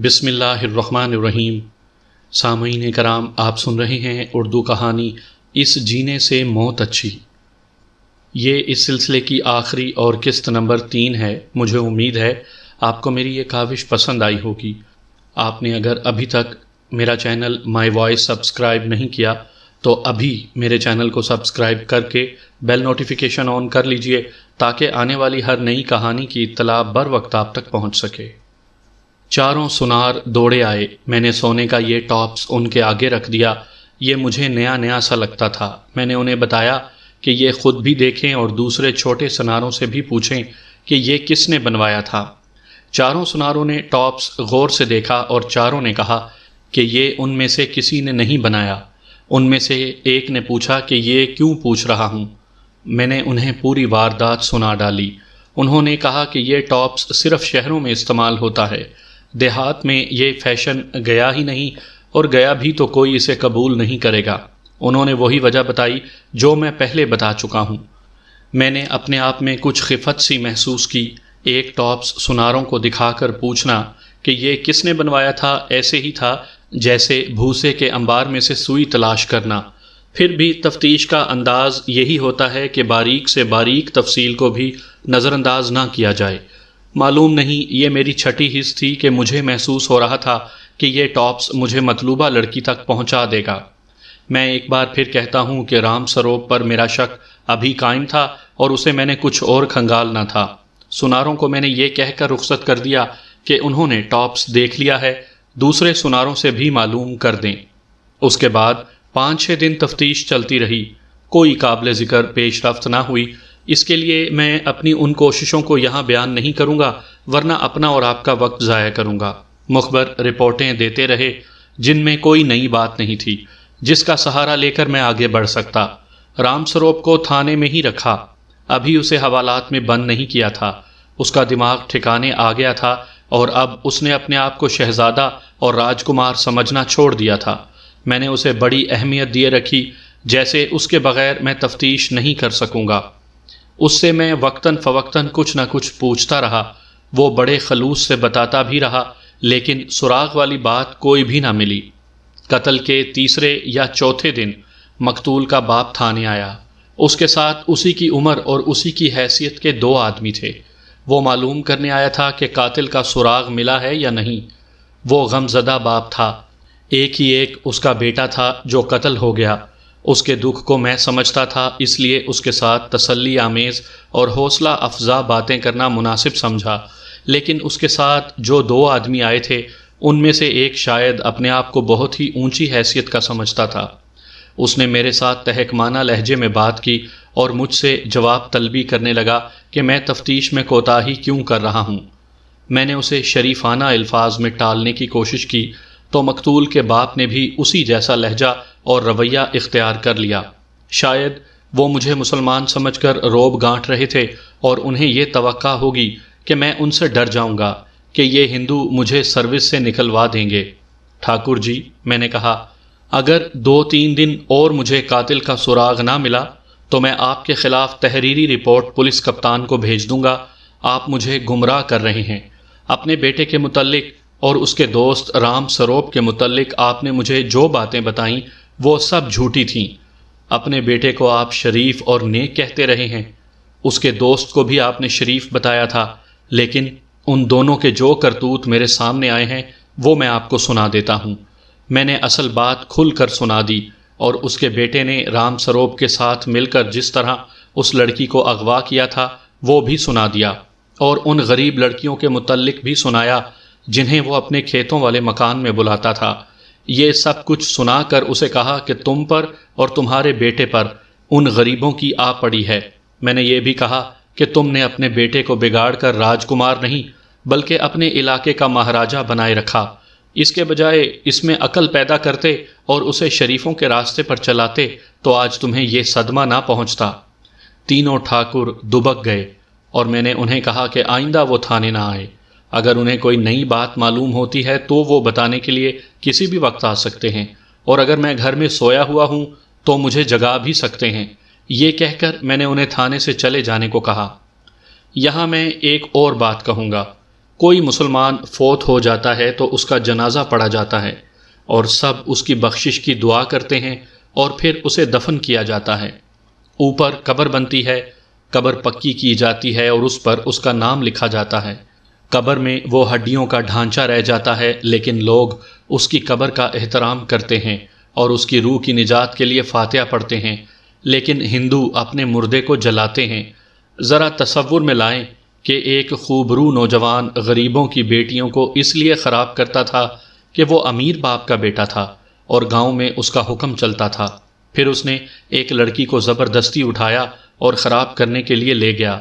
بسم اللہ الرحمن الرحیم۔ سامعین کرام، آپ سن رہے ہیں اردو کہانی اس جینے سے موت اچھی۔ یہ اس سلسلے کی آخری اور قسط نمبر 3 ہے۔ مجھے امید ہے آپ کو میری یہ کاوش پسند آئی ہوگی۔ آپ نے اگر ابھی تک میرا چینل مائی وائس سبسکرائب نہیں کیا تو ابھی میرے چینل کو سبسکرائب کر کے بیل نوٹیفیکیشن آن کر لیجئے تاکہ آنے والی ہر نئی کہانی کی اطلاع بر وقت آپ تک پہنچ سکے۔ چاروں سنار دوڑے آئے۔ میں نے سونے کا یہ ٹاپس ان کے آگے رکھ دیا۔ یہ مجھے نیا نیا سا لگتا تھا۔ میں نے انہیں بتایا کہ یہ خود بھی دیکھیں اور دوسرے چھوٹے سناروں سے بھی پوچھیں کہ یہ کس نے بنوایا تھا۔ چاروں سناروں نے ٹاپس غور سے دیکھا اور چاروں نے کہا کہ یہ ان میں سے کسی نے نہیں بنایا۔ ان میں سے ایک نے پوچھا کہ یہ کیوں پوچھ رہا ہوں؟ میں نے انہیں پوری واردات سنا ڈالی۔ انہوں نے کہا کہ یہ ٹاپس صرف شہروں میں استعمال ہوتا ہے، دیہات میں یہ فیشن گیا ہی نہیں، اور گیا بھی تو کوئی اسے قبول نہیں کرے گا۔ انہوں نے وہی وجہ بتائی جو میں پہلے بتا چکا ہوں۔ میں نے اپنے آپ میں کچھ خفت سی محسوس کی۔ ایک ٹاپس سناروں کو دکھا کر پوچھنا کہ یہ کس نے بنوایا تھا ایسے ہی تھا جیسے بھوسے کے انبار میں سے سوئی تلاش کرنا۔ پھر بھی تفتیش کا انداز یہی ہوتا ہے کہ باریک سے باریک تفصیل کو بھی نظر انداز نہ کیا جائے۔ معلوم نہیں یہ میری چھٹی حس تھی کہ مجھے محسوس ہو رہا تھا کہ یہ ٹاپس مجھے مطلوبہ لڑکی تک پہنچا دے گا۔ میں ایک بار پھر کہتا ہوں کہ رام سروپ پر میرا شک ابھی قائم تھا اور اسے میں نے کچھ اور کھنگالنا تھا۔ سناروں کو میں نے یہ کہہ کر رخصت کر دیا کہ انہوں نے ٹاپس دیکھ لیا ہے، دوسرے سناروں سے بھی معلوم کر دیں۔ اس کے بعد 5-6 دن تفتیش چلتی رہی۔ کوئی قابل ذکر پیش رفت نہ ہوئی۔ اس کے لیے میں اپنی ان کوششوں کو یہاں بیان نہیں کروں گا، ورنہ اپنا اور آپ کا وقت ضائع کروں گا۔ مخبر رپورٹیں دیتے رہے جن میں کوئی نئی بات نہیں تھی جس کا سہارا لے کر میں آگے بڑھ سکتا۔ رام سروپ کو تھانے میں ہی رکھا، ابھی اسے حوالات میں بند نہیں کیا تھا۔ اس کا دماغ ٹھکانے آ گیا تھا اور اب اس نے اپنے آپ کو شہزادہ اور راجکمار سمجھنا چھوڑ دیا تھا۔ میں نے اسے بڑی اہمیت دیے رکھی، جیسے اس کے بغیر میں تفتیش نہیں کر سکوں گا۔ اس سے میں وقتاً فوقتاً کچھ نہ کچھ پوچھتا رہا۔ وہ بڑے خلوص سے بتاتا بھی رہا، لیکن سراغ والی بات کوئی بھی نہ ملی۔ قتل کے 3 یا 4 دن مقتول کا باپ تھانے آیا۔ اس کے ساتھ اسی کی عمر اور اسی کی حیثیت کے 2 آدمی تھے۔ وہ معلوم کرنے آیا تھا کہ قاتل کا سراغ ملا ہے یا نہیں۔ وہ غمزدہ باپ تھا۔ ایک ہی ایک اس کا بیٹا تھا جو قتل ہو گیا۔ اس کے دکھ کو میں سمجھتا تھا، اس لیے اس کے ساتھ تسلی آمیز اور حوصلہ افزا باتیں کرنا مناسب سمجھا۔ لیکن اس کے ساتھ جو 2 آدمی آئے تھے ان میں سے ایک شاید اپنے آپ کو بہت ہی اونچی حیثیت کا سمجھتا تھا۔ اس نے میرے ساتھ تحکمانہ لہجے میں بات کی اور مجھ سے جواب طلبی کرنے لگا کہ میں تفتیش میں کوتاہی کیوں کر رہا ہوں۔ میں نے اسے شریفانہ الفاظ میں ٹالنے کی کوشش کی تو مقتول کے باپ نے بھی اسی جیسا لہجہ اور رویہ اختیار کر لیا۔ شاید وہ مجھے مسلمان سمجھ کر روب گانٹ رہے تھے اور انہیں یہ توقع ہوگی کہ میں ان سے ڈر جاؤں گا کہ یہ ہندو مجھے سروس سے نکلوا دیں گے۔ ٹھاکر جی، میں نے کہا، اگر 2-3 دن اور مجھے قاتل کا سراغ نہ ملا تو میں آپ کے خلاف تحریری رپورٹ پولیس کپتان کو بھیج دوں گا۔ آپ مجھے گمراہ کر رہے ہیں۔ اپنے بیٹے کے متعلق اور اس کے دوست رام سروپ کے متعلق آپ نے مجھے جو باتیں بتائیں وہ سب جھوٹی تھیں۔ اپنے بیٹے کو آپ شریف اور نیک کہتے رہے ہیں، اس کے دوست کو بھی آپ نے شریف بتایا تھا، لیکن ان دونوں کے جو کرتوت میرے سامنے آئے ہیں وہ میں آپ کو سنا دیتا ہوں۔ میں نے اصل بات کھل کر سنا دی، اور اس کے بیٹے نے رام سروپ کے ساتھ مل کر جس طرح اس لڑکی کو اغوا کیا تھا وہ بھی سنا دیا، اور ان غریب لڑکیوں کے متعلق بھی سنایا جنہیں وہ اپنے کھیتوں والے مکان میں بلاتا تھا۔ یہ سب کچھ سنا کر اسے کہا کہ تم پر اور تمہارے بیٹے پر ان غریبوں کی آ پڑی ہے۔ میں نے یہ بھی کہا کہ تم نے اپنے بیٹے کو بگاڑ کر راجکمار نہیں بلکہ اپنے علاقے کا مہاراجہ بنائے رکھا۔ اس کے بجائے اس میں عقل پیدا کرتے اور اسے شریفوں کے راستے پر چلاتے تو آج تمہیں یہ صدمہ نہ پہنچتا۔ تینوں ٹھاکر دبک گئے اور میں نے انہیں کہا کہ آئندہ وہ تھانے نہ آئے۔ اگر انہیں کوئی نئی بات معلوم ہوتی ہے تو وہ بتانے کے لیے کسی بھی وقت آ سکتے ہیں، اور اگر میں گھر میں سویا ہوا ہوں تو مجھے جگا بھی سکتے ہیں۔ یہ کہہ کر میں نے انہیں تھانے سے چلے جانے کو کہا۔ یہاں میں ایک اور بات کہوں گا۔ کوئی مسلمان فوت ہو جاتا ہے تو اس کا جنازہ پڑھا جاتا ہے اور سب اس کی بخشش کی دعا کرتے ہیں اور پھر اسے دفن کیا جاتا ہے۔ اوپر قبر بنتی ہے، قبر پکی کی جاتی ہے اور اس پر اس کا نام لکھا جاتا ہے۔ قبر میں وہ ہڈیوں کا ڈھانچہ رہ جاتا ہے، لیکن لوگ اس کی قبر کا احترام کرتے ہیں اور اس کی روح کی نجات کے لیے فاتحہ پڑھتے ہیں، لیکن ہندو اپنے مردے کو جلاتے ہیں۔ ذرا تصور میں لائیں کہ ایک خوبرو نوجوان غریبوں کی بیٹیوں کو اس لیے خراب کرتا تھا کہ وہ امیر باپ کا بیٹا تھا اور گاؤں میں اس کا حکم چلتا تھا، پھر اس نے ایک لڑکی کو زبردستی اٹھایا اور خراب کرنے کے لیے لے گیا۔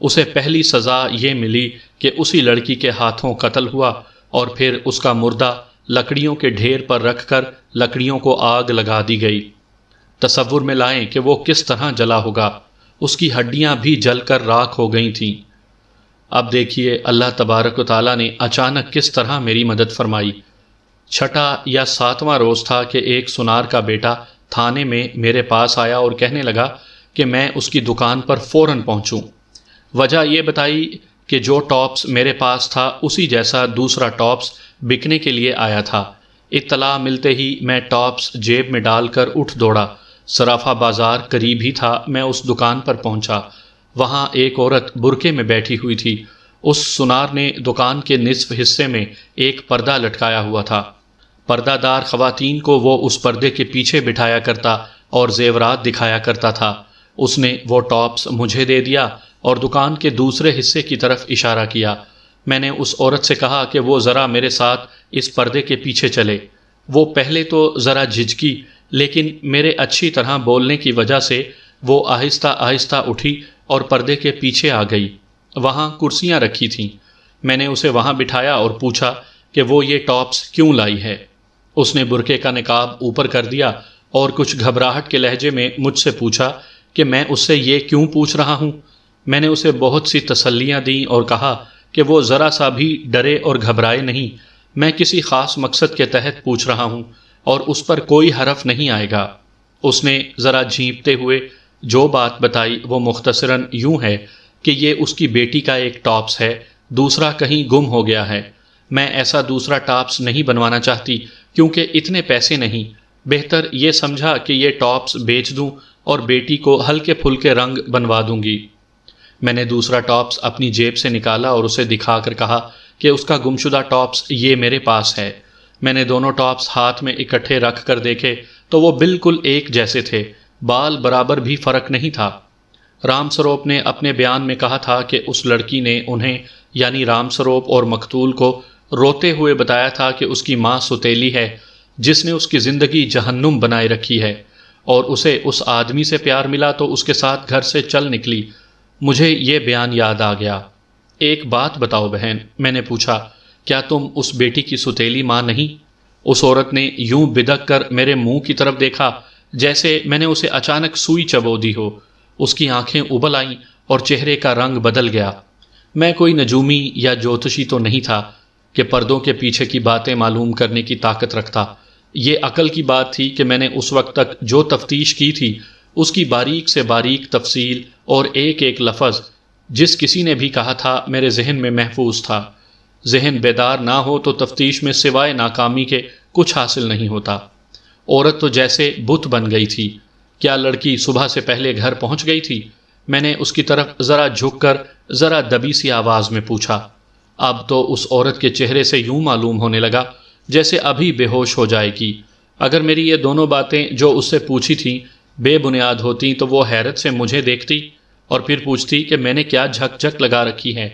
اسے پہلی سزا یہ ملی کہ اسی لڑکی کے ہاتھوں قتل ہوا اور پھر اس کا مردہ لکڑیوں کے ڈھیر پر رکھ کر لکڑیوں کو آگ لگا دی گئی۔ تصور میں لائیں کہ وہ کس طرح جلا ہوگا، اس کی ہڈیاں بھی جل کر راکھ ہو گئی تھیں۔ اب دیکھیے اللہ تبارک و تعالیٰ نے اچانک کس طرح میری مدد فرمائی۔ 6واں یا 7واں روز تھا کہ ایک سنار کا بیٹا تھانے میں میرے پاس آیا اور کہنے لگا کہ میں اس کی دکان پر فوراً پہنچوں۔ وجہ یہ بتائی کہ جو ٹاپس میرے پاس تھا اسی جیسا دوسرا ٹاپس بکنے کے لیے آیا تھا۔ اطلاع ملتے ہی میں ٹاپس جیب میں ڈال کر اٹھ دوڑا۔ صرافہ بازار قریب ہی تھا، میں اس دکان پر پہنچا۔ وہاں ایک عورت برقعے میں بیٹھی ہوئی تھی۔ اس سنار نے دکان کے نصف حصے میں ایک پردہ لٹکایا ہوا تھا۔ پردہ دار خواتین کو وہ اس پردے کے پیچھے بٹھایا کرتا اور زیورات دکھایا کرتا تھا۔ اس نے وہ ٹاپس مجھے دے دیا اور دکان کے دوسرے حصے کی طرف اشارہ کیا۔ میں نے اس عورت سے کہا کہ وہ ذرا میرے ساتھ اس پردے کے پیچھے چلے۔ وہ پہلے تو ذرا جھجکی، لیکن میرے اچھی طرح بولنے کی وجہ سے وہ آہستہ آہستہ اٹھی اور پردے کے پیچھے آ گئی۔ وہاں کرسیاں رکھی تھیں۔ میں نے اسے وہاں بٹھایا اور پوچھا کہ وہ یہ ٹاپس کیوں لائی ہے۔ اس نے برقعے کا نقاب اوپر کر دیا اور کچھ گھبراہٹ کے لہجے میں مجھ سے پوچھا کہ میں اس سے یہ کیوں پوچھ رہا ہوں۔ میں نے اسے بہت سی تسلیاں دیں اور کہا کہ وہ ذرا سا بھی ڈرے اور گھبرائے نہیں، میں کسی خاص مقصد کے تحت پوچھ رہا ہوں اور اس پر کوئی حرف نہیں آئے گا۔ اس نے ذرا جھینپتے ہوئے جو بات بتائی وہ مختصراً یوں ہے کہ یہ اس کی بیٹی کا ایک ٹاپس ہے، دوسرا کہیں گم ہو گیا ہے۔ میں ایسا دوسرا ٹاپس نہیں بنوانا چاہتی کیونکہ اتنے پیسے نہیں، بہتر یہ سمجھا کہ یہ ٹاپس بیچ دوں اور بیٹی کو ہلکے پھلکے رنگ بنوا دوں گی۔ میں نے دوسرا ٹاپس اپنی جیب سے نکالا اور اسے دکھا کر کہا کہ اس کا گمشدہ ٹاپس یہ میرے پاس ہے۔ میں نے دونوں ٹاپس ہاتھ میں اکٹھے رکھ کر دیکھے تو وہ بالکل ایک جیسے تھے، بال برابر بھی فرق نہیں تھا۔ رام سروپ نے اپنے بیان میں کہا تھا کہ اس لڑکی نے انہیں یعنی رام سروپ اور مقتول کو روتے ہوئے بتایا تھا کہ اس کی ماں سوتیلی ہے جس نے اس کی زندگی جہنم بنائے رکھی ہے، اور اسے اس آدمی سے پیار ملا تو اس کے ساتھ گھر سے چل نکلی۔ مجھے یہ بیان یاد آ گیا۔ ایک بات بتاؤ بہن، میں نے پوچھا، کیا تم اس بیٹی کی سوتیلی ماں نہیں؟ اس عورت نے یوں بدک کر میرے منہ کی طرف دیکھا جیسے میں نے اسے اچانک سوئی چبو دی ہو۔ اس کی آنکھیں ابل آئیں اور چہرے کا رنگ بدل گیا۔ میں کوئی نجومی یا جوتشی تو نہیں تھا کہ پردوں کے پیچھے کی باتیں معلوم کرنے کی طاقت رکھتا۔ یہ عقل کی بات تھی کہ میں نے اس وقت تک جو تفتیش کی تھی اس کی باریک سے باریک تفصیل اور ایک ایک لفظ جس کسی نے بھی کہا تھا میرے ذہن میں محفوظ تھا۔ ذہن بیدار نہ ہو تو تفتیش میں سوائے ناکامی کے کچھ حاصل نہیں ہوتا۔ عورت تو جیسے بت بن گئی تھی۔ کیا لڑکی صبح سے پہلے گھر پہنچ گئی تھی؟ میں نے اس کی طرف ذرا جھک کر ذرا دبی سی آواز میں پوچھا۔ اب تو اس عورت کے چہرے سے یوں معلوم ہونے لگا جیسے ابھی بے ہوش ہو جائے گی۔ اگر میری یہ دونوں باتیں جو اس سے پوچھی تھیں بے بنیاد ہوتیں تو وہ حیرت سے مجھے دیکھتی اور پھر پوچھتی کہ میں نے کیا جھک جھک لگا رکھی ہے۔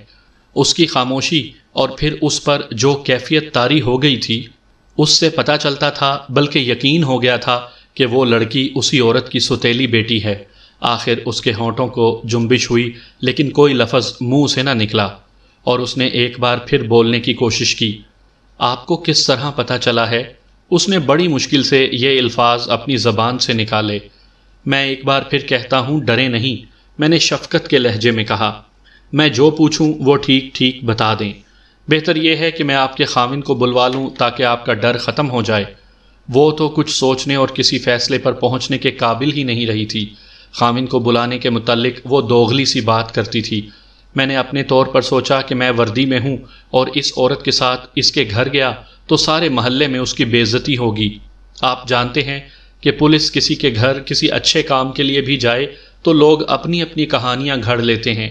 اس کی خاموشی اور پھر اس پر جو کیفیت طاری ہو گئی تھی اس سے پتہ چلتا تھا، بلکہ یقین ہو گیا تھا کہ وہ لڑکی اسی عورت کی سوتیلی بیٹی ہے۔ آخر اس کے ہونٹوں کو جنبش ہوئی لیکن کوئی لفظ منہ سے نہ نکلا، اور اس نے ایک بار پھر بولنے کی کوشش کی۔ آپ کو کس طرح پتہ چلا ہے؟ اس نے بڑی مشکل سے یہ الفاظ اپنی زبان سے نکالے۔ میں ایک بار پھر کہتا ہوں، ڈرے نہیں، میں نے شفقت کے لہجے میں کہا۔ میں جو پوچھوں وہ ٹھیک ٹھیک بتا دیں۔ بہتر یہ ہے کہ میں آپ کے خاوند کو بلوا لوں تاکہ آپ کا ڈر ختم ہو جائے۔ وہ تو کچھ سوچنے اور کسی فیصلے پر پہنچنے کے قابل ہی نہیں رہی تھی۔ خاوند کو بلانے کے متعلق وہ دوغلی سی بات کرتی تھی۔ میں نے اپنے طور پر سوچا کہ میں وردی میں ہوں اور اس عورت کے ساتھ اس کے گھر گیا تو سارے محلے میں اس کی بے عزتی ہوگی۔ آپ جانتے ہیں کہ پولیس کسی کے گھر کسی اچھے کام کے لیے بھی جائے تو لوگ اپنی اپنی کہانیاں گھڑ لیتے ہیں۔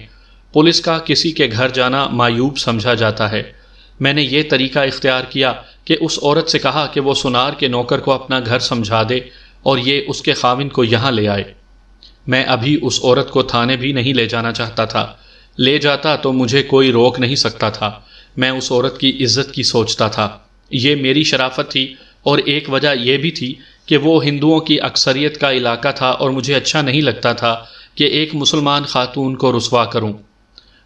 پولیس کا کسی کے گھر جانا معیوب سمجھا جاتا ہے۔ میں نے یہ طریقہ اختیار کیا کہ اس عورت سے کہا کہ وہ سونار کے نوکر کو اپنا گھر سمجھا دے اور یہ اس کے خاوند کو یہاں لے آئے۔ میں ابھی اس عورت کو تھانے بھی نہیں لے جانا چاہتا تھا۔ لے جاتا تو مجھے کوئی روک نہیں سکتا تھا۔ میں اس عورت کی عزت کی سوچتا تھا۔ یہ میری شرافت تھی، اور ایک وجہ یہ بھی تھی کہ وہ ہندوؤں کی اکثریت کا علاقہ تھا اور مجھے اچھا نہیں لگتا تھا کہ ایک مسلمان خاتون کو رسوا کروں۔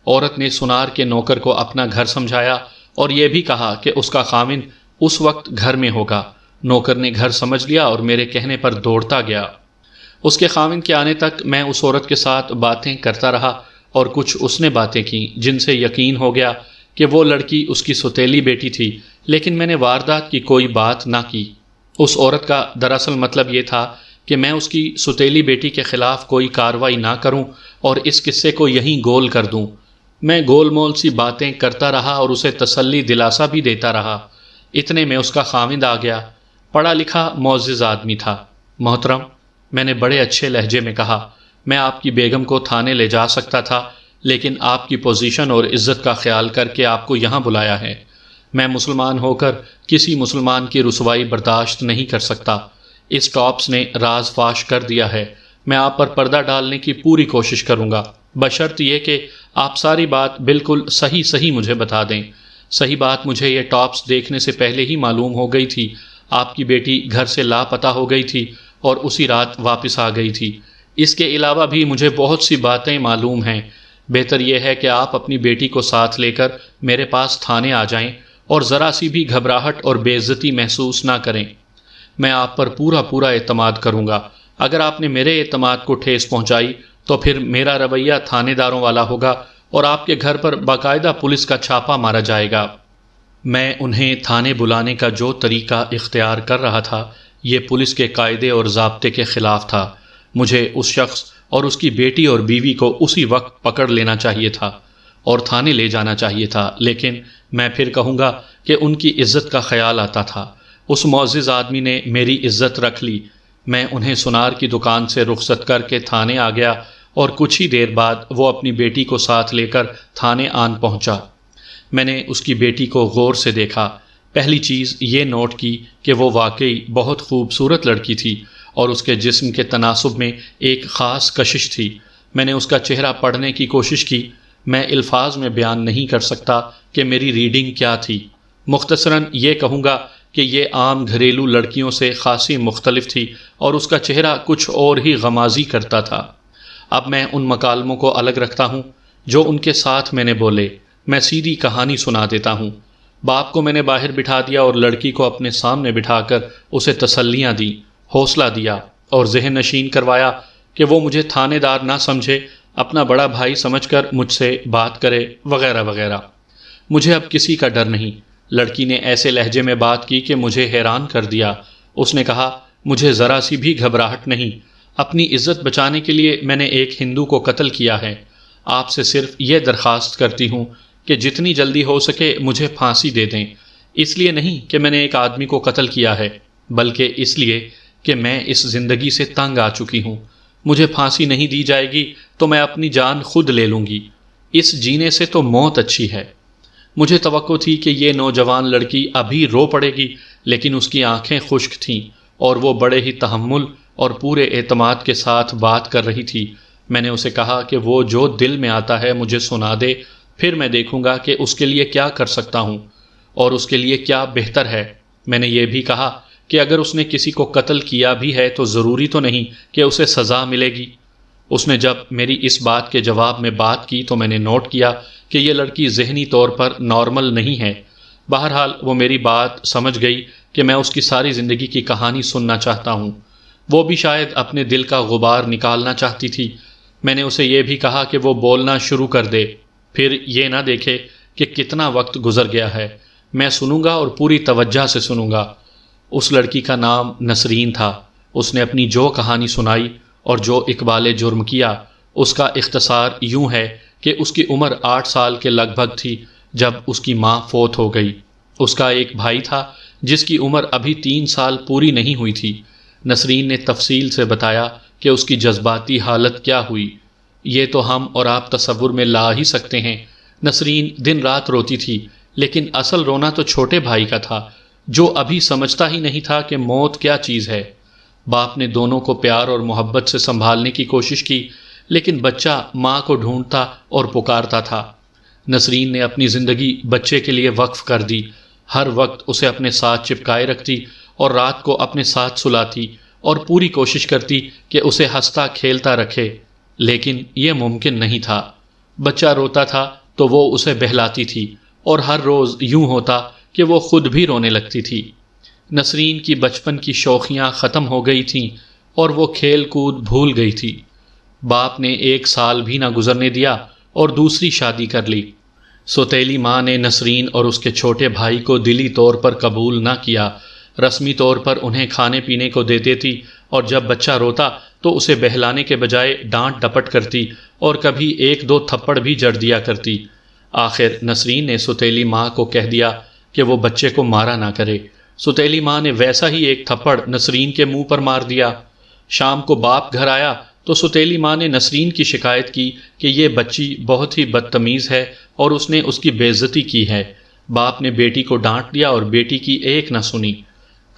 عورت نے سونار کے نوکر کو اپنا گھر سمجھایا اور یہ بھی کہا کہ اس کا خاوند اس وقت گھر میں ہوگا۔ نوکر نے گھر سمجھ لیا اور میرے کہنے پر دوڑتا گیا۔ اس کے خاوند کے آنے تک میں اس عورت کے ساتھ باتیں کرتا رہا، اور کچھ اس نے باتیں کی جن سے یقین ہو گیا کہ وہ لڑکی اس کی سوتیلی بیٹی تھی، لیکن میں نے واردات کی کوئی بات نہ کی۔ اس عورت کا دراصل مطلب یہ تھا کہ میں اس کی سوتیلی بیٹی کے خلاف کوئی کارروائی نہ کروں اور اس قصے کو یہیں گول کر دوں۔ میں گول مول سی باتیں کرتا رہا اور اسے تسلی دلاسا بھی دیتا رہا۔ اتنے میں اس کا خاوند آ گیا۔ پڑھا لکھا معزز آدمی تھا۔ محترم، میں نے بڑے اچھے لہجے میں کہا، میں آپ کی بیگم کو تھانے لے جا سکتا تھا، لیکن آپ کی پوزیشن اور عزت کا خیال کر کے آپ کو یہاں بلایا ہے۔ میں مسلمان ہو کر کسی مسلمان کی رسوائی برداشت نہیں کر سکتا۔ اس ٹاپس نے راز فاش کر دیا ہے۔ میں آپ پر پردہ ڈالنے کی پوری کوشش کروں گا، بشرط یہ کہ آپ ساری بات بالکل صحیح مجھے بتا دیں۔ صحیح بات مجھے یہ ٹاپس دیکھنے سے پہلے ہی معلوم ہو گئی تھی۔ آپ کی بیٹی گھر سے لاپتہ ہو گئی تھی اور اسی رات واپس آ گئی تھی۔ اس کے علاوہ بھی مجھے بہت سی باتیں معلوم ہیں۔ بہتر یہ ہے کہ آپ اپنی بیٹی کو ساتھ لے کر میرے پاس تھانے آ جائیں اور ذرا سی بھی گھبراہٹ اور بے عزتی محسوس نہ کریں۔ میں آپ پر پورا اعتماد کروں گا۔ اگر آپ نے میرے اعتماد کو ٹھیس پہنچائی تو پھر میرا رویہ تھانے داروں والا ہوگا اور آپ کے گھر پر باقاعدہ پولیس کا چھاپا مارا جائے گا۔ میں انہیں تھانے بلانے کا جو طریقہ اختیار کر رہا تھا یہ پولیس کے قاعدے اور ضابطے کے خلاف تھا۔ مجھے اس شخص اور اس کی بیٹی اور بیوی کو اسی وقت پکڑ لینا چاہیے تھا اور تھانے لے جانا چاہیے تھا، لیکن میں پھر کہوں گا کہ ان کی عزت کا خیال آتا تھا۔ اس معزز آدمی نے میری عزت رکھ لی۔ میں انہیں سونار کی دکان سے رخصت کر کے تھانے آ گیا اور کچھ ہی دیر بعد وہ اپنی بیٹی کو ساتھ لے کر تھانے آن پہنچا۔ میں نے اس کی بیٹی کو غور سے دیکھا۔ پہلی چیز یہ نوٹ کی کہ وہ واقعی بہت خوبصورت لڑکی تھی اور اس کے جسم کے تناسب میں ایک خاص کشش تھی۔ میں نے اس کا چہرہ پڑھنے کی کوشش کی۔ میں الفاظ میں بیان نہیں کر سکتا کہ میری ریڈنگ کیا تھی۔ مختصراً یہ کہوں گا کہ یہ عام گھریلو لڑکیوں سے خاصی مختلف تھی اور اس کا چہرہ کچھ اور ہی غمازی کرتا تھا۔ اب میں ان مکالموں کو الگ رکھتا ہوں جو ان کے ساتھ میں نے بولے۔ میں سیدھی کہانی سنا دیتا ہوں۔ باپ کو میں نے باہر بٹھا دیا اور لڑکی کو اپنے سامنے بٹھا کر اسے تسلیاں دیں، حوصلہ دیا اور ذہن نشین کروایا کہ وہ مجھے تھانے دار نہ سمجھے، اپنا بڑا بھائی سمجھ کر مجھ سے بات کرے وغیرہ وغیرہ۔ مجھے اب کسی کا ڈر نہیں۔ لڑکی نے ایسے لہجے میں بات کی کہ مجھے حیران کر دیا۔ اس نے کہا، مجھے ذرا سی بھی گھبراہٹ نہیں۔ اپنی عزت بچانے کے لیے میں نے ایک ہندو کو قتل کیا ہے۔ آپ سے صرف یہ درخواست کرتی ہوں کہ جتنی جلدی ہو سکے مجھے پھانسی دے دیں۔ اس لیے نہیں کہ میں نے ایک آدمی کو قتل کیا ہے، بلکہ اس لیے کہ میں اس زندگی سے تنگ آ چکی ہوں۔ مجھے پھانسی نہیں دی جائے گی تو میں اپنی جان خود لے لوں گی۔ اس جینے سے تو موت اچھی ہے۔ مجھے توقع تھی کہ یہ نوجوان لڑکی ابھی رو پڑے گی، لیکن اس کی آنکھیں خشک تھیں اور وہ بڑے ہی تحمل اور پورے اعتماد کے ساتھ بات کر رہی تھی۔ میں نے اسے کہا کہ وہ جو دل میں آتا ہے مجھے سنا دے، پھر میں دیکھوں گا کہ اس کے لیے کیا کر سکتا ہوں اور اس کے لیے کیا بہتر ہے۔ میں نے یہ بھی کہا کہ اگر اس نے کسی کو قتل کیا بھی ہے تو ضروری تو نہیں کہ اسے سزا ملے گی۔ اس نے جب میری اس بات کے جواب میں بات کی تو میں نے نوٹ کیا کہ یہ لڑکی ذہنی طور پر نارمل نہیں ہے۔ بہرحال وہ میری بات سمجھ گئی کہ میں اس کی ساری زندگی کی کہانی سننا چاہتا ہوں۔ وہ بھی شاید اپنے دل کا غبار نکالنا چاہتی تھی۔ میں نے اسے یہ بھی کہا کہ وہ بولنا شروع کر دے، پھر یہ نہ دیکھے کہ کتنا وقت گزر گیا ہے۔ میں سنوں گا اور پوری توجہ سے سنوں گا۔ اس لڑکی کا نام نسرین تھا۔ اس نے اپنی جو کہانی سنائی اور جو اقبال جرم کیا، اس کا اختصار یوں ہے کہ اس کی عمر 8 سال کے لگ بھگ تھی جب اس کی ماں فوت ہو گئی۔ اس کا ایک بھائی تھا جس کی عمر ابھی 3 سال پوری نہیں ہوئی تھی۔ نسرین نے تفصیل سے بتایا کہ اس کی جذباتی حالت کیا ہوئی۔ یہ تو ہم اور آپ تصور میں لا ہی سکتے ہیں۔ نسرین دن رات روتی تھی، لیکن اصل رونا تو چھوٹے بھائی کا تھا جو ابھی سمجھتا ہی نہیں تھا کہ موت کیا چیز ہے۔ باپ نے دونوں کو پیار اور محبت سے سنبھالنے کی کوشش کی، لیکن بچہ ماں کو ڈھونڈتا اور پکارتا تھا۔ نسرین نے اپنی زندگی بچے کے لیے وقف کر دی، ہر وقت اسے اپنے ساتھ چپکائے رکھتی اور رات کو اپنے ساتھ سلاتی اور پوری کوشش کرتی کہ اسے ہنستا کھیلتا رکھے، لیکن یہ ممکن نہیں تھا۔ بچہ روتا تھا تو وہ اسے بہلاتی تھی، اور ہر روز یوں ہوتا کہ وہ خود بھی رونے لگتی تھی۔ نسرین کی بچپن کی شوخیاں ختم ہو گئی تھیں اور وہ کھیل کود بھول گئی تھی۔ باپ نے 1 سال بھی نہ گزرنے دیا اور دوسری شادی کر لی۔ سوتیلی ماں نے نسرین اور اس کے چھوٹے بھائی کو دلی طور پر قبول نہ کیا۔ رسمی طور پر انہیں کھانے پینے کو دیتے تھی، اور جب بچہ روتا تو اسے بہلانے کے بجائے ڈانٹ ڈپٹ کرتی اور کبھی 1-2 تھپڑ بھی جڑ دیا کرتی۔ آخر نسرین نے سوتیلی ماں کو کہہ دیا کہ وہ بچے کو مارا نہ کرے۔ سوتیلی ماں نے ویسا ہی ایک تھپڑ نسرین کے منہ پر مار دیا۔ شام کو باپ گھر آیا تو سوتیلی ماں نے نسرین کی شکایت کی کہ یہ بچی بہت ہی بدتمیز ہے اور اس نے اس کی بے عزتی کی ہے۔ باپ نے بیٹی کو ڈانٹ دیا اور بیٹی کی ایک نہ سنی۔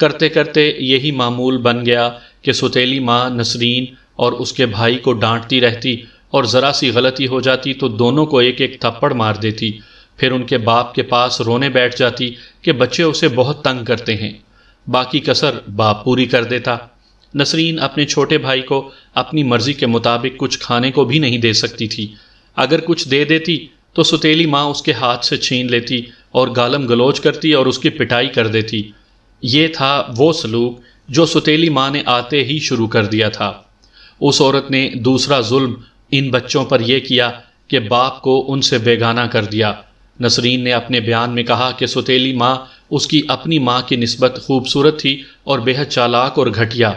کرتے کرتے یہی معمول بن گیا کہ سوتیلی ماں نسرین اور اس کے بھائی کو ڈانٹتی رہتی، اور ذرا سی غلطی ہو جاتی تو دونوں کو ایک ایک تھپڑ مار دیتی، پھر ان کے باپ کے پاس رونے بیٹھ جاتی کہ بچے اسے بہت تنگ کرتے ہیں۔ باقی کسر باپ پوری کر دیتا۔ نسرین اپنے چھوٹے بھائی کو اپنی مرضی کے مطابق کچھ کھانے کو بھی نہیں دے سکتی تھی۔ اگر کچھ دے دیتی تو سوتیلی ماں اس کے ہاتھ سے چھین لیتی اور گالم گلوچ کرتی اور اس کی پٹائی کر دیتی۔ یہ تھا وہ سلوک جو سوتیلی ماں نے آتے ہی شروع کر دیا تھا۔ اس عورت نے دوسرا ظلم ان بچوں پر یہ کیا کہ باپ کو ان سے بیگانہ کر دیا۔ نسرین نے اپنے بیان میں کہا کہ سوتیلی ماں اس کی اپنی ماں کی نسبت خوبصورت تھی اور بے حد چالاک اور گھٹیا۔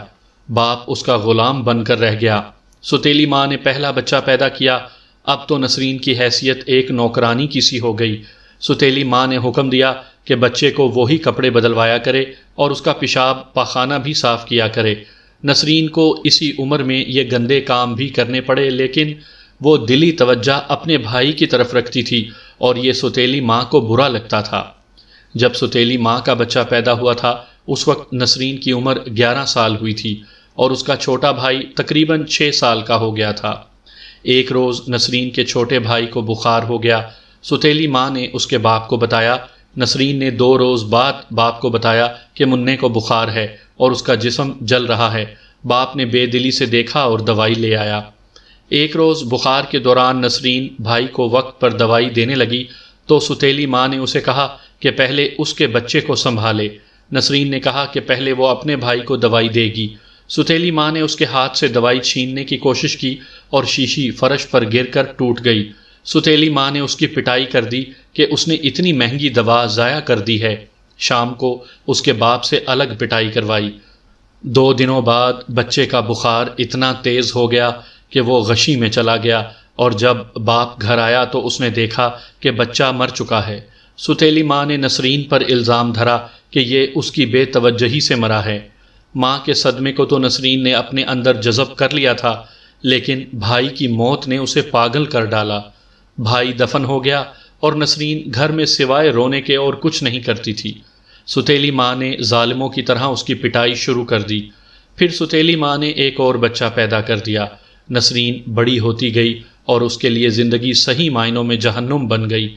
باپ اس کا غلام بن کر رہ گیا۔ سوتیلی ماں نے پہلا بچہ پیدا کیا، اب تو نسرین کی حیثیت ایک نوکرانی کی سی ہو گئی۔ سوتیلی ماں نے حکم دیا کہ بچے کو وہی کپڑے بدلوایا کرے اور اس کا پیشاب پاخانہ بھی صاف کیا کرے۔ نسرین کو اسی عمر میں یہ گندے کام بھی کرنے پڑے، لیکن وہ دلی توجہ اپنے بھائی کی طرف رکھتی تھی اور یہ سوتیلی ماں کو برا لگتا تھا۔ جب سوتیلی ماں کا بچہ پیدا ہوا تھا اس وقت نسرین کی عمر 11 سال ہوئی تھی اور اس کا چھوٹا بھائی تقریباً 6 سال کا ہو گیا تھا۔ ایک روز نسرین کے چھوٹے بھائی کو بخار ہو گیا۔ سوتیلی ماں نے اس کے باپ کو بتایا۔ نسرین نے 2 روز بعد باپ کو بتایا کہ منّے کو بخار ہے اور اس کا جسم جل رہا ہے۔ باپ نے بے دلی سے دیکھا اور دوائی لے آیا۔ ایک روز بخار کے دوران نسرین بھائی کو وقت پر دوائی دینے لگی تو سوتیلی ماں نے اسے کہا کہ پہلے اس کے بچے کو سنبھالے۔ نسرین نے کہا کہ پہلے وہ اپنے بھائی کو دوائی دے گی۔ سوتیلی ماں نے اس کے ہاتھ سے دوائی چھیننے کی کوشش کی اور شیشی فرش پر گر کر ٹوٹ گئی۔ سوتیلی ماں نے اس کی پٹائی کر دی کہ اس نے اتنی مہنگی دوا ضائع کر دی ہے۔ شام کو اس کے باپ سے الگ پٹائی کروائی۔ 2 دنوں بعد بچے کا بخار اتنا تیز ہو گیا کہ وہ غشی میں چلا گیا، اور جب باپ گھر آیا تو اس نے دیکھا کہ بچہ مر چکا ہے۔ سوتیلی ماں نے نسرین پر الزام دھرا کہ یہ اس کی بے توجہی سے مرا ہے۔ ماں کے صدمے کو تو نسرین نے اپنے اندر جذب کر لیا تھا، لیکن بھائی کی موت نے اسے پاگل کر ڈالا۔ بھائی دفن ہو گیا اور نسرین گھر میں سوائے رونے کے اور کچھ نہیں کرتی تھی۔ سوتیلی ماں نے ظالموں کی طرح اس کی پٹائی شروع کر دی۔ پھر سوتیلی ماں نے ایک اور بچہ پیدا کر دیا۔ نسرین بڑی ہوتی گئی اور اس کے لیے زندگی صحیح معنوں میں جہنم بن گئی۔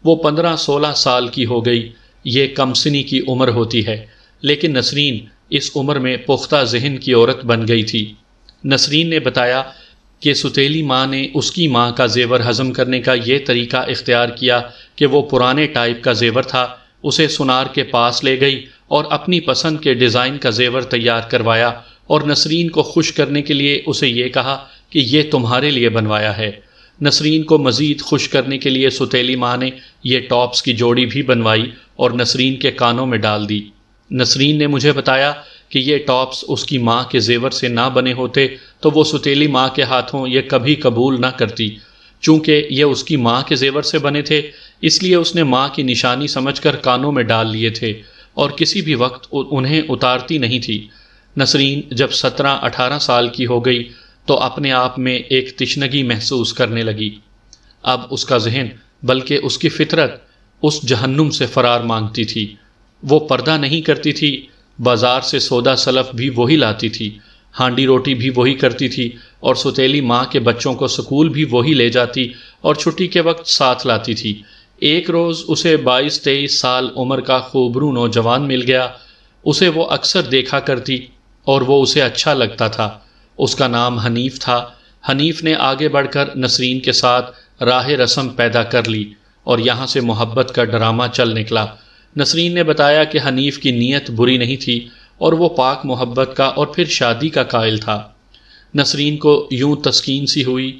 وہ 15-16 سال کی ہو گئی۔ یہ کم سنی کی عمر ہوتی ہے، لیکن نسرین اس عمر میں پختہ ذہن کی عورت بن گئی تھی۔ نسرین نے بتایا کہ سوتیلی ماں نے اس کی ماں کا زیور ہضم کرنے کا یہ طریقہ اختیار کیا کہ وہ پرانے ٹائپ کا زیور تھا، اسے سونار کے پاس لے گئی اور اپنی پسند کے ڈیزائن کا زیور تیار کروایا، اور نسرین کو خوش کرنے کے لیے اسے یہ کہا کہ یہ تمہارے لیے بنوایا ہے۔ نسرین کو مزید خوش کرنے کے لیے سوتیلی ماں نے یہ ٹاپس کی جوڑی بھی بنوائی اور نسرین کے کانوں میں ڈال دی۔ نسرین نے مجھے بتایا کہ یہ ٹاپس اس کی ماں کے زیور سے نہ بنے ہوتے تو وہ سوتیلی ماں کے ہاتھوں یہ کبھی قبول نہ کرتی۔ چونکہ یہ اس کی ماں کے زیور سے بنے تھے اس لیے اس نے ماں کی نشانی سمجھ کر کانوں میں ڈال لیے تھے اور کسی بھی وقت انہیں اتارتی نہیں تھی۔ نسرین جب 17-18 سال کی ہو گئی تو اپنے آپ میں ایک تشنگی محسوس کرنے لگی۔ اب اس کا ذہن بلکہ اس کی فطرت اس جہنم سے فرار مانگتی تھی۔ وہ پردہ نہیں کرتی تھی، بازار سے سودا سلف بھی وہی لاتی تھی، ہانڈی روٹی بھی وہی کرتی تھی اور ستیلی ماں کے بچوں کو سکول بھی وہی لے جاتی اور چھٹی کے وقت ساتھ لاتی تھی۔ ایک روز اسے 22-23 سال عمر کا خوبرو نوجوان مل گیا۔ اسے وہ اکثر دیکھا کرتی اور وہ اسے اچھا لگتا تھا۔ اس کا نام حنیف تھا۔ حنیف نے آگے بڑھ کر نسرین کے ساتھ راہ رسم پیدا کر لی اور یہاں سے محبت کا ڈرامہ چل نکلا۔ نسرین نے بتایا کہ حنیف کی نیت بری نہیں تھی اور وہ پاک محبت کا اور پھر شادی کا قائل تھا۔ نسرین کو یوں تسکین سی ہوئی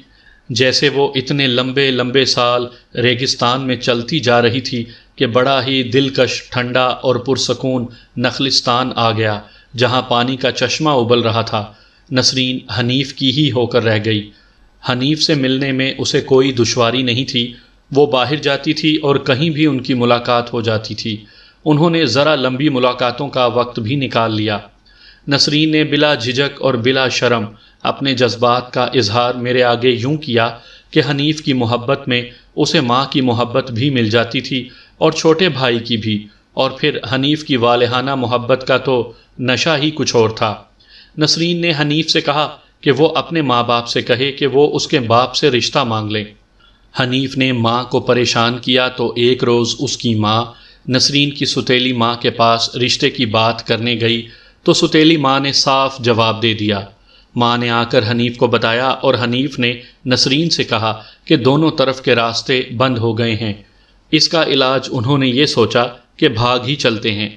جیسے وہ اتنے لمبے لمبے سال ریگستان میں چلتی جا رہی تھی کہ بڑا ہی دلکش ٹھنڈا اور پرسکون نخلستان آ گیا جہاں پانی کا چشمہ ابل رہا تھا۔ نسرین حنیف کی ہی ہو کر رہ گئی۔ حنیف سے ملنے میں اسے کوئی دشواری نہیں تھی، وہ باہر جاتی تھی اور کہیں بھی ان کی ملاقات ہو جاتی تھی۔ انہوں نے ذرا لمبی ملاقاتوں کا وقت بھی نکال لیا۔ نسرین نے بلا جھجک اور بلا شرم اپنے جذبات کا اظہار میرے آگے یوں کیا کہ حنیف کی محبت میں اسے ماں کی محبت بھی مل جاتی تھی اور چھوٹے بھائی کی بھی، اور پھر حنیف کی والہانہ محبت کا تو نشہ ہی کچھ اور تھا۔ نسرین نے حنیف سے کہا کہ وہ اپنے ماں باپ سے کہے کہ وہ اس کے باپ سے رشتہ مانگ لیں۔ حنیف نے ماں کو پریشان کیا تو ایک روز اس کی ماں نسرین کی ستیلی ماں کے پاس رشتے کی بات کرنے گئی تو ستیلی ماں نے صاف جواب دے دیا۔ ماں نے آ کر حنیف کو بتایا اور حنیف نے نسرین سے کہا کہ دونوں طرف کے راستے بند ہو گئے ہیں۔ اس کا علاج انہوں نے یہ سوچا کہ بھاگ ہی چلتے ہیں۔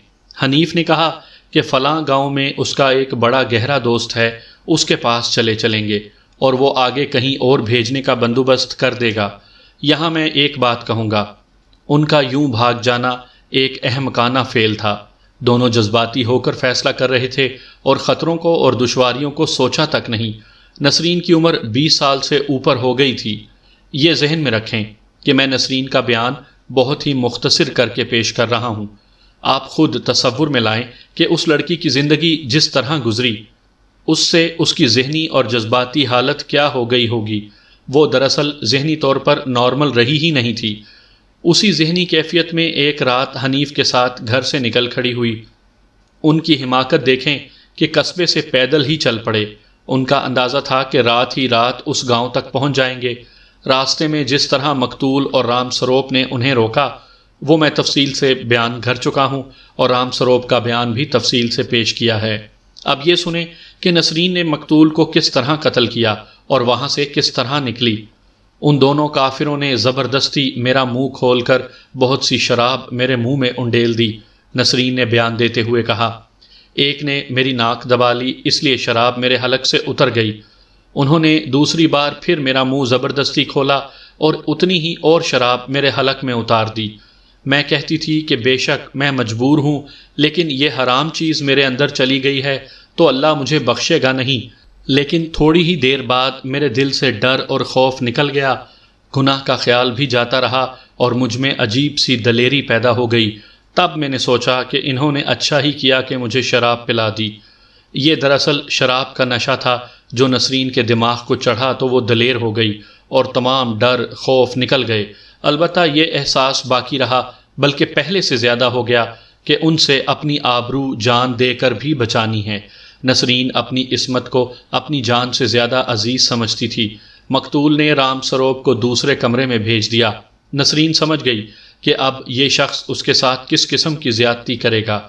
حنیف نے کہا کہ فلاں گاؤں میں اس کا ایک بڑا گہرا دوست ہے، اس کے پاس چلیں گے اور وہ آگے کہیں اور بھیجنے کا بندوبست کر دے گا۔ یہاں میں ایک بات کہوں گا، ان کا یوں بھاگ جانا ایک احمقانہ فعل تھا۔ دونوں جذباتی ہو کر فیصلہ کر رہے تھے اور خطروں کو اور دشواریوں کو سوچا تک نہیں۔ نسرین کی عمر 20 سال سے اوپر ہو گئی تھی۔ یہ ذہن میں رکھیں کہ میں نسرین کا بیان بہت ہی مختصر کر کے پیش کر رہا ہوں۔ آپ خود تصور میں لائیں کہ اس لڑکی کی زندگی جس طرح گزری اس سے اس کی ذہنی اور جذباتی حالت کیا ہو گئی ہوگی۔ وہ دراصل ذہنی طور پر نارمل رہی ہی نہیں تھی۔ اسی ذہنی کیفیت میں ایک رات حنیف کے ساتھ گھر سے نکل کھڑی ہوئی۔ ان کی حماقت دیکھیں کہ قصبے سے پیدل ہی چل پڑے۔ ان کا اندازہ تھا کہ رات ہی رات اس گاؤں تک پہنچ جائیں گے۔ راستے میں جس طرح مقتول اور رام سروپ نے انہیں روکا وہ میں تفصیل سے بیان کر چکا ہوں اور رام سروپ کا بیان بھی تفصیل سے پیش کیا ہے۔ اب یہ سنیں کہ نسرین نے مقتول کو کس طرح قتل کیا اور وہاں سے کس طرح نکلی۔ ان دونوں کافروں نے زبردستی میرا منہ کھول کر بہت سی شراب میرے منہ میں انڈیل دی۔ نسرین نے بیان دیتے ہوئے کہا، ایک نے میری ناک دبا لی اس لیے شراب میرے حلق سے اتر گئی۔ انہوں نے دوسری بار پھر میرا منہ زبردستی کھولا اور اتنی ہی اور شراب میرے حلق میں اتار دی۔ میں کہتی تھی کہ بے شک میں مجبور ہوں، لیکن یہ حرام چیز میرے اندر چلی گئی ہے تو اللہ مجھے بخشے گا نہیں۔ لیکن تھوڑی ہی دیر بعد میرے دل سے ڈر اور خوف نکل گیا، گناہ کا خیال بھی جاتا رہا اور مجھ میں عجیب سی دلیری پیدا ہو گئی۔ تب میں نے سوچا کہ انہوں نے اچھا ہی کیا کہ مجھے شراب پلا دی۔ یہ دراصل شراب کا نشہ تھا جو نسرین کے دماغ کو چڑھا تو وہ دلیر ہو گئی اور تمام ڈر خوف نکل گئے۔ البتہ یہ احساس باقی رہا، بلکہ پہلے سے زیادہ ہو گیا کہ ان سے اپنی آبرو جان دے کر بھی بچانی ہے۔ نسرین اپنی عصمت کو اپنی جان سے زیادہ عزیز سمجھتی تھی۔ مقتول نے رام سروپ کو دوسرے کمرے میں بھیج دیا۔ نسرین سمجھ گئی کہ اب یہ شخص اس کے ساتھ کس قسم کی زیادتی کرے گا۔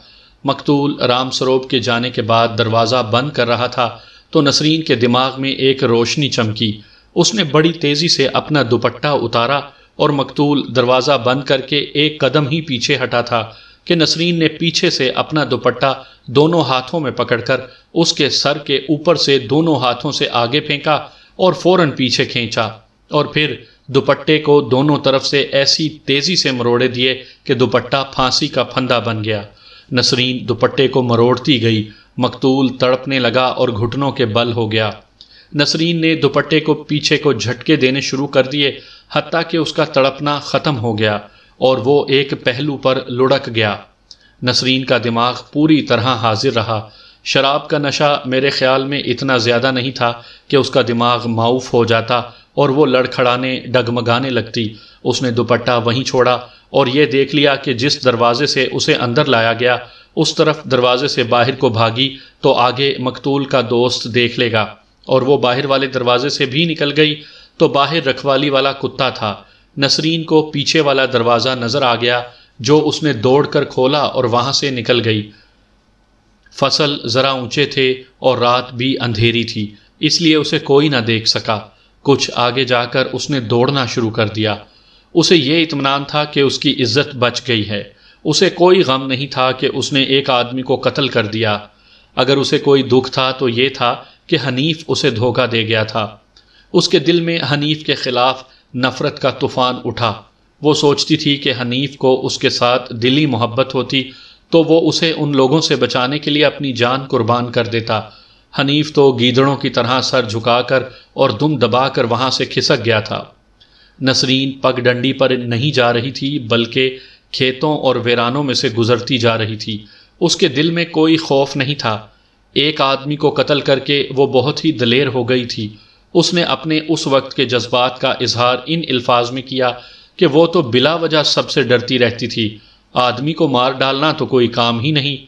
مقتول رام سروپ کے جانے کے بعد دروازہ بند کر رہا تھا تو نسرین کے دماغ میں ایک روشنی چمکی۔ اس نے بڑی تیزی سے اپنا دوپٹہ اتارا اور مقتول دروازہ بند کر کے ایک قدم ہی پیچھے ہٹا تھا کہ نسرین نے پیچھے سے اپنا دوپٹہ دونوں ہاتھوں میں پکڑ کر اس کے سر کے اوپر سے دونوں ہاتھوں سے آگے پھینکا اور فوراً پیچھے کھینچا اور پھر دوپٹے کو دونوں طرف سے ایسی تیزی سے مروڑے دیے کہ دوپٹہ پھانسی کا پھندا بن گیا۔ نسرین دوپٹے کو مروڑتی گئی۔ مقتول تڑپنے لگا اور گھٹنوں کے بل ہو گیا۔ نسرین نے دوپٹے کو پیچھے کو جھٹکے دینے شروع کر دیے، حتیٰ کہ اس کا تڑپنا ختم ہو گیا اور وہ ایک پہلو پر لڑک گیا۔ نسرین کا دماغ پوری طرح حاضر رہا۔ شراب کا نشہ میرے خیال میں اتنا زیادہ نہیں تھا کہ اس کا دماغ معاف ہو جاتا اور وہ لڑکھڑانے ڈگمگانے لگتی۔ اس نے دوپٹہ وہیں چھوڑا اور یہ دیکھ لیا کہ جس دروازے سے اسے اندر لایا گیا اس طرف دروازے سے باہر کو بھاگی تو آگے مقتول کا دوست دیکھ لے گا، اور وہ باہر والے دروازے سے بھی نکل گئی تو باہر رکھوالی والا کتا تھا۔ نسرین کو پیچھے والا دروازہ نظر آ گیا جو اس نے دوڑ کر کھولا اور وہاں سے نکل گئی۔ فصل ذرا اونچے تھے اور رات بھی اندھیری تھی، اس لیے اسے کوئی نہ دیکھ سکا۔ کچھ آگے جا کر اس نے دوڑنا شروع کر دیا۔ اسے یہ اطمینان تھا کہ اس کی عزت بچ گئی ہے۔ اسے کوئی غم نہیں تھا کہ اس نے ایک آدمی کو قتل کر دیا۔ اگر اسے کوئی دکھ تھا تو یہ تھا کہ حنیف اسے دھوکہ دے گیا تھا۔ اس کے دل میں حنیف کے خلاف نفرت کا طوفان اٹھا۔ وہ سوچتی تھی کہ حنیف کو اس کے ساتھ دلی محبت ہوتی تو وہ اسے ان لوگوں سے بچانے کے لیے اپنی جان قربان کر دیتا۔ حنیف تو گیدڑوں کی طرح سر جھکا کر اور دم دبا کر وہاں سے کھسک گیا تھا۔ نسرین پگ ڈنڈی پر نہیں جا رہی تھی بلکہ کھیتوں اور ویرانوں میں سے گزرتی جا رہی تھی۔ اس کے دل میں کوئی خوف نہیں تھا۔ ایک آدمی کو قتل کر کے وہ بہت ہی دلیر ہو گئی تھی۔ اس نے اپنے اس وقت کے جذبات کا اظہار ان الفاظ میں کیا کہ وہ تو بلا وجہ سب سے ڈرتی رہتی تھی، آدمی کو مار ڈالنا تو کوئی کام ہی نہیں۔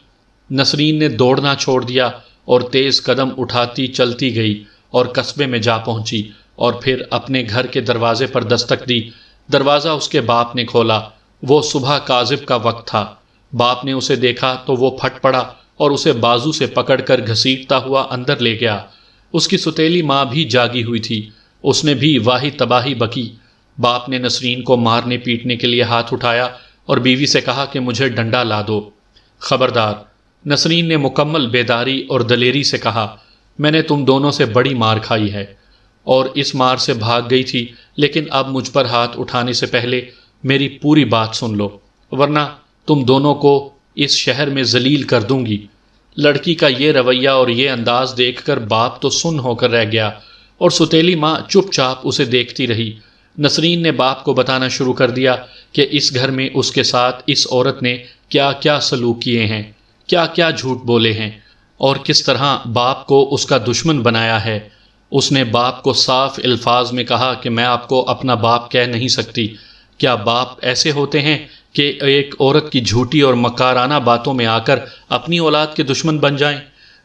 نسرین نے دوڑنا چھوڑ دیا اور تیز قدم اٹھاتی چلتی گئی اور قصبے میں جا پہنچی اور پھر اپنے گھر کے دروازے پر دستک دی۔ دروازہ اس کے باپ نے کھولا۔ وہ صبح کاذب کا وقت تھا۔ باپ نے اسے دیکھا تو وہ پھٹ پڑا اور اسے بازو سے پکڑ کر گھسیٹتا ہوا اندر لے گیا۔ اس کی ستیلی ماں بھی جاگی ہوئی تھی، اس نے بھی واہی تباہی بکی۔ باپ نے نسرین کو مارنے پیٹنے کے لیے ہاتھ اٹھایا اور بیوی سے کہا کہ مجھے ڈنڈا لا دو۔ خبردار، نسرین نے مکمل بیداری اور دلیری سے کہا، میں نے تم دونوں سے بڑی مار کھائی ہے اور اس مار سے بھاگ گئی تھی، لیکن اب مجھ پر ہاتھ اٹھانے سے پہلے میری پوری بات سن لو، ورنہ تم دونوں کو اس شہر میں ذلیل کر دوں گی۔ لڑکی کا یہ رویہ اور یہ انداز دیکھ کر باپ تو سن ہو کر رہ گیا اور ستیلی ماں چپ چاپ اسے دیکھتی رہی۔ نسرین نے باپ کو بتانا شروع کر دیا کہ اس گھر میں اس کے ساتھ اس عورت نے کیا کیا سلوک کیے ہیں، کیا کیا جھوٹ بولے ہیں اور کس طرح باپ کو اس کا دشمن بنایا ہے۔ اس نے باپ کو صاف الفاظ میں کہا کہ میں آپ کو اپنا باپ کہہ نہیں سکتی۔ کیا باپ ایسے ہوتے ہیں کہ ایک عورت کی جھوٹی اور مکارانہ باتوں میں آ کر اپنی اولاد کے دشمن بن جائیں؟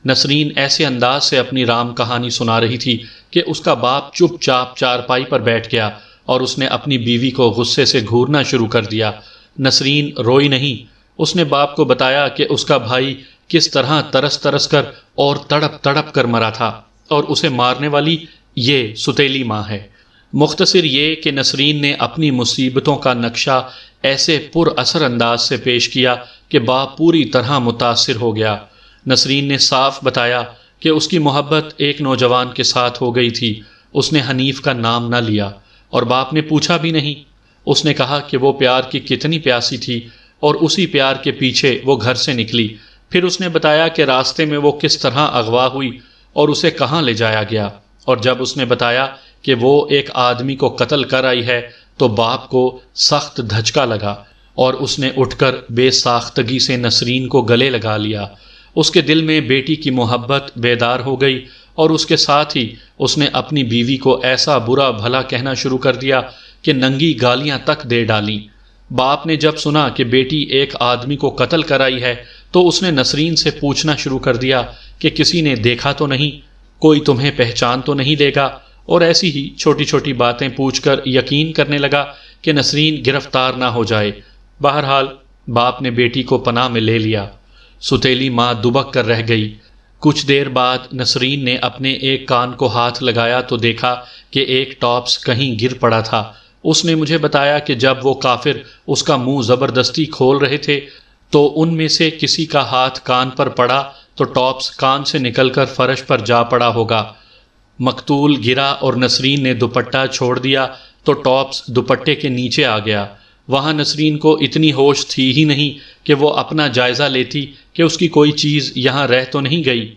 نسرین ایسے انداز سے اپنی رام کہانی سنا رہی تھی کہ اس کا باپ چپ چاپ چارپائی پر بیٹھ گیا اور اس نے اپنی بیوی کو غصے سے گھورنا شروع کر دیا۔ نسرین روئی نہیں۔ اس نے باپ کو بتایا کہ اس کا بھائی کس طرح ترس ترس کر اور تڑپ تڑپ کر مرا تھا اور اسے مارنے والی یہ ستیلی ماں ہے۔ مختصر یہ کہ نسرین نے اپنی مصیبتوں کا نقشہ ایسے پر اثر انداز سے پیش کیا کہ باپ پوری طرح متاثر ہو گیا۔ نسرین نے صاف بتایا کہ اس کی محبت ایک نوجوان کے ساتھ ہو گئی تھی۔ اس نے حنیف کا نام نہ لیا اور باپ نے پوچھا بھی نہیں۔ اس نے کہا کہ وہ پیار کی کتنی پیاسی تھی اور اسی پیار کے پیچھے وہ گھر سے نکلی۔ پھر اس نے بتایا کہ راستے میں وہ کس طرح اغوا ہوئی اور اسے کہاں لے جایا گیا، اور جب اس نے بتایا کہ وہ ایک آدمی کو قتل کر آئی ہے تو باپ کو سخت دھچکا لگا اور اس نے اٹھ کر بے ساختگی سے نسرین کو گلے لگا لیا۔ اس کے دل میں بیٹی کی محبت بیدار ہو گئی اور اس کے ساتھ ہی اس نے اپنی بیوی کو ایسا برا بھلا کہنا شروع کر دیا کہ ننگی گالیاں تک دے ڈالیں۔ باپ نے جب سنا کہ بیٹی ایک آدمی کو قتل کر آئی ہے تو اس نے نسرین سے پوچھنا شروع کر دیا کہ کسی نے دیکھا تو نہیں، کوئی تمہیں پہچان تو نہیں دے گا، اور ایسی ہی چھوٹی چھوٹی باتیں پوچھ کر یقین کرنے لگا کہ نسرین گرفتار نہ ہو جائے۔ بہرحال باپ نے بیٹی کو پناہ میں لے لیا۔ ستیلی ماں دبک کر رہ گئی۔ کچھ دیر بعد نسرین نے اپنے ایک کان کو ہاتھ لگایا تو دیکھا کہ ایک ٹاپس کہیں گر پڑا تھا۔ اس نے مجھے بتایا کہ جب وہ کافر اس کا منہ زبردستی کھول رہے تھے تو ان میں سے کسی کا ہاتھ کان پر پڑا تو ٹاپس کان سے نکل کر فرش پر جا پڑا ہوگا۔ مقتول گرا اور نسرین نے دوپٹہ چھوڑ دیا تو ٹاپس دوپٹے کے نیچے آ گیا۔ وہاں نسرین کو اتنی ہوش تھی ہی نہیں کہ وہ اپنا جائزہ لیتی کہ اس کی کوئی چیز یہاں رہ تو نہیں گئی۔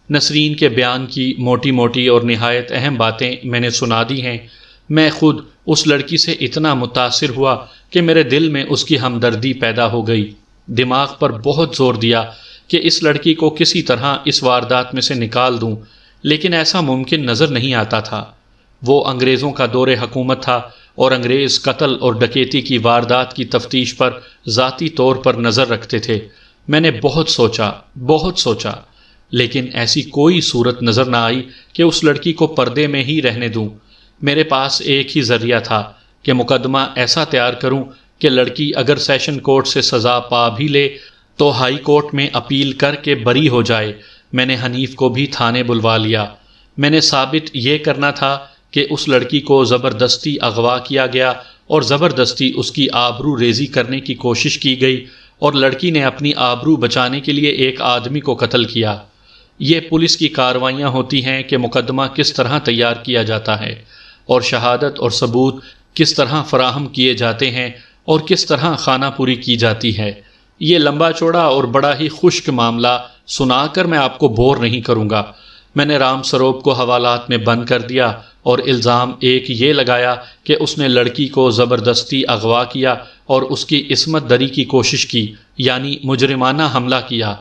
نسرین کے بیان کی موٹی موٹی اور نہایت اہم باتیں میں نے سنا دی ہیں۔ میں خود اس لڑکی سے اتنا متاثر ہوا کہ میرے دل میں اس کی ہمدردی پیدا ہو گئی۔ دماغ پر بہت زور دیا کہ اس لڑکی کو کسی طرح اس واردات میں سے نکال دوں، لیکن ایسا ممکن نظر نہیں آتا تھا۔ وہ انگریزوں کا دور حکومت تھا اور انگریز قتل اور ڈکیتی کی واردات کی تفتیش پر ذاتی طور پر نظر رکھتے تھے۔ میں نے بہت سوچا، لیکن ایسی کوئی صورت نظر نہ آئی کہ اس لڑکی کو پردے میں ہی رہنے دوں۔ میرے پاس ایک ہی ذریعہ تھا کہ مقدمہ ایسا تیار کروں کہ لڑکی اگر سیشن کورٹ سے سزا پا بھی لے تو ہائی کورٹ میں اپیل کر کے بری ہو جائے۔ میں نے حنیف کو بھی تھانے بلوا لیا۔ میں نے ثابت یہ کرنا تھا کہ اس لڑکی کو زبردستی اغوا کیا گیا اور زبردستی اس کی آبرو ریزی کرنے کی کوشش کی گئی، اور لڑکی نے اپنی آبرو بچانے کے لیے ایک آدمی کو قتل کیا۔ یہ پولیس کی کارروائیاں ہوتی ہیں کہ مقدمہ کس طرح تیار کیا جاتا ہے، اور شہادت اور ثبوت کس طرح فراہم کیے جاتے ہیں اور کس طرح خانہ پوری کی جاتی ہے۔ یہ لمبا چوڑا اور بڑا ہی خشک معاملہ سنا کر میں آپ کو بور نہیں کروں گا۔ میں نے رام سروپ کو حوالات میں بند کر دیا اور الزام ایک یہ لگایا کہ اس نے لڑکی کو زبردستی اغوا کیا اور اس کی عصمت دری کی کوشش کی، یعنی مجرمانہ حملہ کیا۔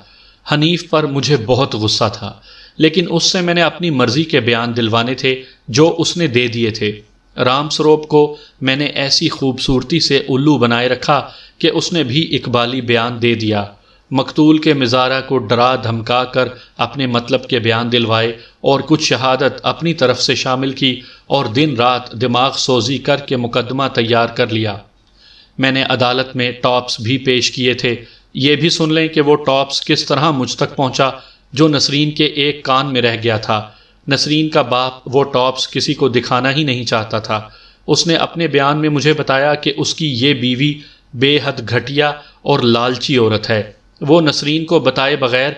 حنیف پر مجھے بہت غصہ تھا، لیکن اس سے میں نے اپنی مرضی کے بیان دلوانے تھے جو اس نے دے دیے تھے۔ رام سروپ کو میں نے ایسی خوبصورتی سے الو بنائے رکھا کہ اس نے بھی اقبالی بیان دے دیا۔ مقتول کے مزارہ کو ڈرا دھمکا کر اپنے مطلب کے بیان دلوائے اور کچھ شہادت اپنی طرف سے شامل کی، اور دن رات دماغ سوزی کر کے مقدمہ تیار کر لیا۔ میں نے عدالت میں ٹاپس بھی پیش کیے تھے۔ یہ بھی سن لیں کہ وہ ٹاپس کس طرح مجھ تک پہنچا جو نسرین کے ایک کان میں رہ گیا تھا۔ نسرین کا باپ وہ ٹاپس کسی کو دکھانا ہی نہیں چاہتا تھا۔ اس نے اپنے بیان میں مجھے بتایا کہ اس کی یہ بیوی بے حد گھٹیا اور لالچی عورت ہے۔ وہ نسرین کو بتائے بغیر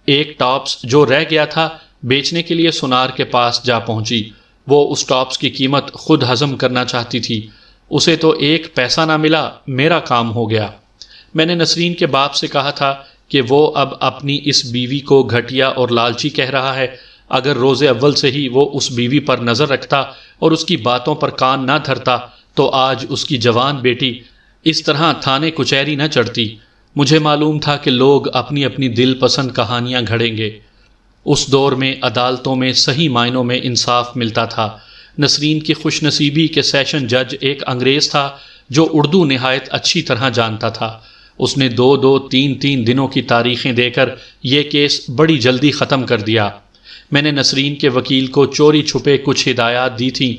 ایک ٹاپس جو رہ گیا تھا بیچنے کے لیے سونار کے پاس جا پہنچی۔ وہ اس ٹاپس کی قیمت خود ہضم کرنا چاہتی تھی۔ اسے تو ایک پیسہ نہ ملا، میرا کام ہو گیا۔ میں نے نسرین کے باپ سے کہا تھا کہ وہ اب اپنی اس بیوی کو گھٹیا اور لالچی کہہ رہا ہے۔ اگر روز اول سے ہی وہ اس بیوی پر نظر رکھتا اور اس کی باتوں پر کان نہ دھرتا تو آج اس کی جوان بیٹی اس طرح تھانے کچہری نہ چڑھتی۔ مجھے معلوم تھا کہ لوگ اپنی اپنی دل پسند کہانیاں گھڑیں گے۔ اس دور میں عدالتوں میں صحیح معنوں میں انصاف ملتا تھا۔ نسرین کی خوش نصیبی کہ سیشن جج ایک انگریز تھا جو اردو نہایت اچھی طرح جانتا تھا۔ اس نے 2 3 دنوں کی تاریخیں دے کر یہ کیس بڑی جلدی ختم کر دیا۔ میں نے نسرین کے وکیل کو چوری چھپے کچھ ہدایات دی تھیں۔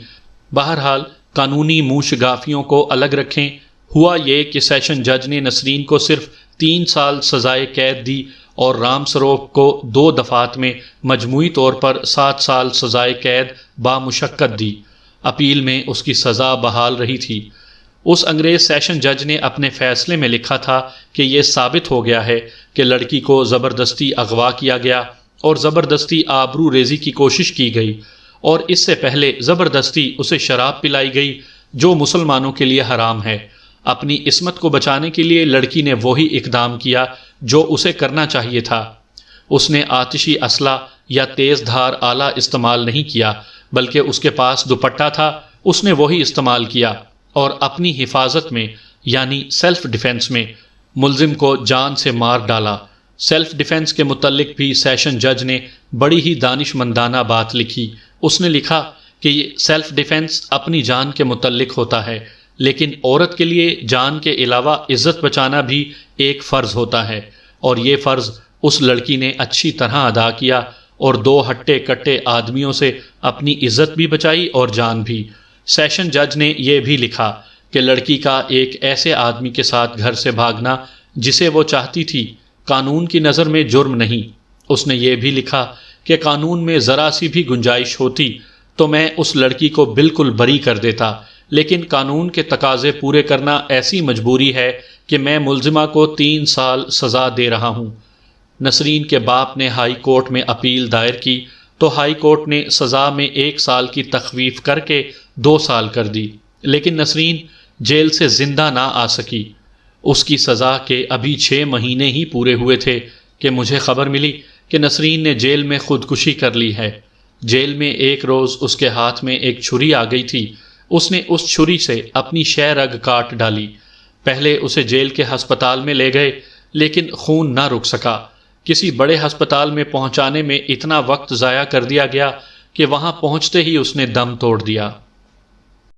بہرحال قانونی منہ شگافیوں کو الگ رکھیں۔ ہوا یہ کہ سیشن جج نے نسرین کو صرف 3 سال سزائے قید دی اور رام سروپ کو 2 دفعات میں مجموعی طور پر 7 سال سزائے قید بامشقت دی۔ اپیل میں اس کی سزا بحال رہی تھی۔ اس انگریز سیشن جج نے اپنے فیصلے میں لکھا تھا کہ یہ ثابت ہو گیا ہے کہ لڑکی کو زبردستی اغوا کیا گیا اور زبردستی آبرو ریزی کی کوشش کی گئی، اور اس سے پہلے زبردستی اسے شراب پلائی گئی جو مسلمانوں کے لیے حرام ہے۔ اپنی عصمت کو بچانے کے لیے لڑکی نے وہی اقدام کیا جو اسے کرنا چاہیے تھا۔ اس نے آتشی اسلحہ یا تیز دھار آلہ استعمال نہیں کیا، بلکہ اس کے پاس دوپٹہ تھا، اس نے وہی استعمال کیا اور اپنی حفاظت میں یعنی سیلف ڈیفنس میں ملزم کو جان سے مار ڈالا۔ سیلف ڈیفنس کے متعلق بھی سیشن جج نے بڑی ہی دانش مندانہ بات لکھی۔ اس نے لکھا کہ یہ سیلف ڈیفنس اپنی جان کے متعلق ہوتا ہے، لیکن عورت کے لیے جان کے علاوہ عزت بچانا بھی ایک فرض ہوتا ہے، اور یہ فرض اس لڑکی نے اچھی طرح ادا کیا اور 2 ہٹے کٹے آدمیوں سے اپنی عزت بھی بچائی اور جان بھی۔ سیشن جج نے یہ بھی لکھا کہ لڑکی کا ایک ایسے آدمی کے ساتھ گھر سے بھاگنا جسے وہ چاہتی تھی قانون کی نظر میں جرم نہیں۔ اس نے یہ بھی لکھا کہ قانون میں ذرا سی بھی گنجائش ہوتی تو میں اس لڑکی کو بالکل بری کر دیتا، لیکن قانون کے تقاضے پورے کرنا ایسی مجبوری ہے کہ میں ملزمہ کو 3 سال سزا دے رہا ہوں۔ نسرین کے باپ نے ہائی کورٹ میں اپیل دائر کی تو ہائی کورٹ نے سزا میں 1 سال کی تخفیف کر کے 2 سال کر دی، لیکن نسرین جیل سے زندہ نہ آ سکی۔ اس کی سزا کے ابھی 6 مہینے ہی پورے ہوئے تھے کہ مجھے خبر ملی کہ نسرین نے جیل میں خودکشی کر لی ہے۔ جیل میں ایک روز اس کے ہاتھ میں ایک چھری آ گئی تھی۔ اس نے اس چھری سے اپنی شہ رگ کاٹ ڈالی۔ پہلے اسے جیل کے ہسپتال میں لے گئے لیکن خون نہ رک سکا۔ کسی بڑے ہسپتال میں پہنچانے میں اتنا وقت ضائع کر دیا گیا کہ وہاں پہنچتے ہی اس نے دم توڑ دیا۔